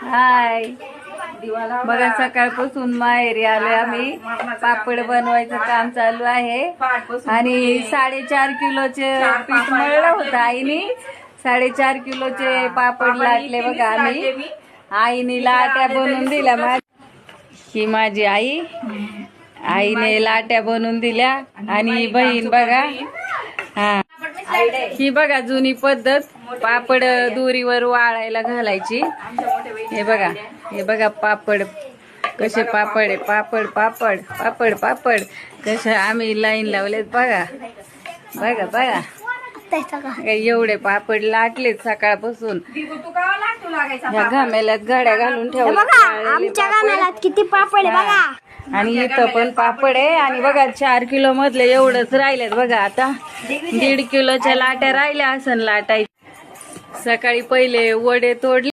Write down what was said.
हाय, बघा सकाळपासून माहेरी आलोय आम्ही. पापड बनवायचं काम चालू आहे आणि 4.5 किलोचे पीठ मळलं होतं आईनी. 4.5 किलोचे पापड लाटले बघा आम्ही. आईने लाट्या बनवून दिल्या. ही माझी आई, आईने लाट्या बनवून दिल्या. आणि बहीण बघा, हा ही बघा जुनी पद्धत, पापड दोरीवर वाळायला घालायची. हे बघा पापड कसे पापड आहे. पापड पापड पापड पापड कसे आम्ही लाईन लावलेत बघा. बघा बघा एवढे पापड लाटलेत सकाळपासून. या घामेल्यात गाड्या घालून ठेवल्या. किती पापड आहे बघा. आणि इथं पण पापड आहे. आणि बघा 4 किलो मधले एवढंच राहिलेत बघा. आता 1.5 किलोच्या लाट्या राहिल्या असन लाटायच्या. सकाळी पहिले वडे तोडले.